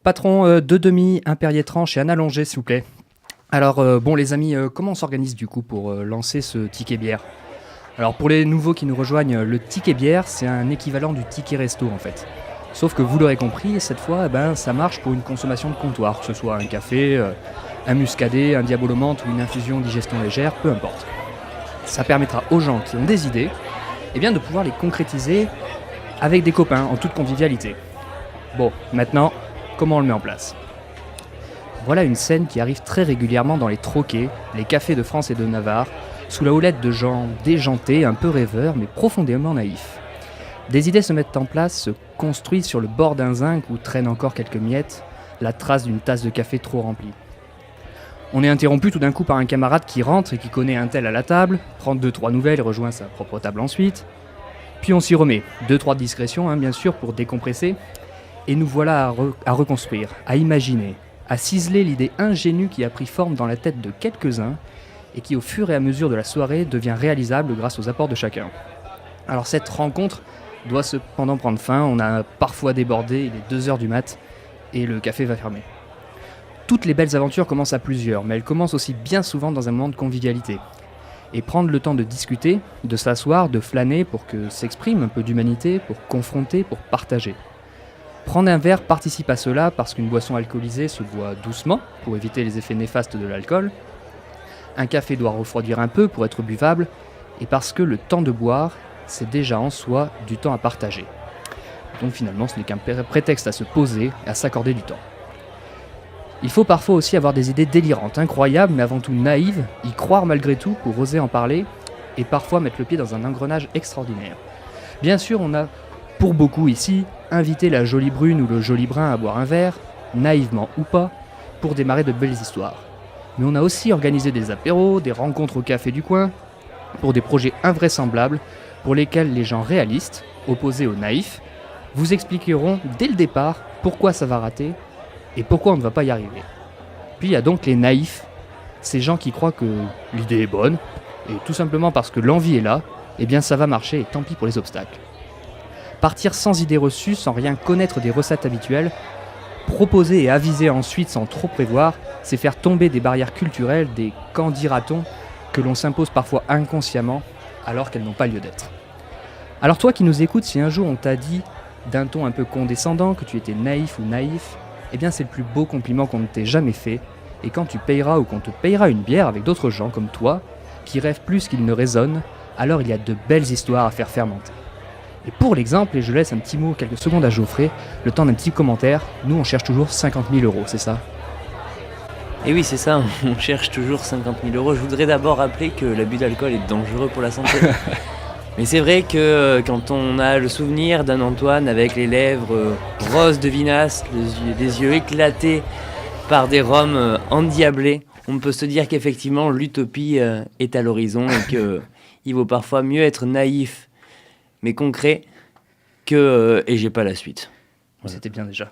Patron, deux demi, un Perrier tranche et un allongé, s'il vous plaît. Alors, bon les amis, comment on s'organise du coup pour lancer ce ticket bière? Alors pour les nouveaux qui nous rejoignent, le ticket bière, c'est un équivalent du ticket resto en fait. Sauf que vous l'aurez compris, cette fois, ça marche pour une consommation de comptoir, que ce soit un café, un muscadet, un diabolomante ou une infusion digestion légère, peu importe. Ça permettra aux gens qui ont des idées, de pouvoir les concrétiser avec des copains, en toute convivialité. Bon, maintenant, comment on le met en place? Voilà une scène qui arrive très régulièrement dans les troquets, les cafés de France et de Navarre, sous la houlette de gens déjantés, un peu rêveurs, mais profondément naïfs. Des idées se mettent en place, se construisent sur le bord d'un zinc où traînent encore quelques miettes, la trace d'une tasse de café trop remplie. On est interrompu tout d'un coup par un camarade qui rentre et qui connaît un tel à la table, prend 2-3 nouvelles et rejoint sa propre table ensuite. Puis on s'y remet, 2-3 discrétions bien sûr pour décompresser, et nous voilà à reconstruire, à imaginer, à ciseler l'idée ingénue qui a pris forme dans la tête de quelques-uns et qui au fur et à mesure de la soirée devient réalisable grâce aux apports de chacun. Alors cette rencontre doit cependant prendre fin, on a parfois débordé, il est 2h du mat et le café va fermer. Toutes les belles aventures commencent à plusieurs, mais elles commencent aussi bien souvent dans un moment de convivialité. Et prendre le temps de discuter, de s'asseoir, de flâner pour que s'exprime un peu d'humanité, pour confronter, pour partager. Prendre un verre participe à cela parce qu'une boisson alcoolisée se boit doucement pour éviter les effets néfastes de l'alcool. Un café doit refroidir un peu pour être buvable et parce que le temps de boire, c'est déjà en soi du temps à partager. Donc finalement, ce n'est qu'un prétexte à se poser et à s'accorder du temps. Il faut parfois aussi avoir des idées délirantes, incroyables, mais avant tout naïves, y croire malgré tout pour oser en parler et parfois mettre le pied dans un engrenage extraordinaire. Bien sûr, on a, pour beaucoup ici, invité la jolie brune ou le joli brun à boire un verre, naïvement ou pas, pour démarrer de belles histoires. Mais on a aussi organisé des apéros, des rencontres au café du coin, pour des projets invraisemblables, pour lesquels les gens réalistes, opposés aux naïfs, vous expliqueront dès le départ pourquoi ça va rater et pourquoi on ne va pas y arriver. Puis il y a donc les naïfs, ces gens qui croient que l'idée est bonne, et tout simplement parce que l'envie est là, ça va marcher et tant pis pour les obstacles. Partir sans idées reçues, sans rien connaître des recettes habituelles, proposer et aviser ensuite sans trop prévoir, c'est faire tomber des barrières culturelles, des qu'en dira-t-on, que l'on s'impose parfois inconsciemment alors qu'elles n'ont pas lieu d'être. Alors toi qui nous écoutes, si un jour on t'a dit d'un ton un peu condescendant que tu étais naïf ou naïf, c'est le plus beau compliment qu'on ne t'ait jamais fait, et quand tu payeras ou qu'on te payera une bière avec d'autres gens comme toi, qui rêvent plus qu'ils ne raisonnent, alors il y a de belles histoires à faire fermenter. Et pour l'exemple, et je laisse un petit mot, quelques secondes à Geoffrey, le temps d'un petit commentaire, nous on cherche toujours 50 000 €, c'est ça? Et oui, c'est ça, on cherche toujours 50 000 €. Je voudrais d'abord rappeler que l'abus d'alcool est dangereux pour la santé. Mais c'est vrai que quand on a le souvenir d'un Antoine avec les lèvres roses de vinasse, les yeux éclatés par des rhums endiablés, on peut se dire qu'effectivement l'utopie est à l'horizon et qu'il vaut parfois mieux être naïf mais concret que et j'ai pas la suite. Voilà. C'était bien déjà.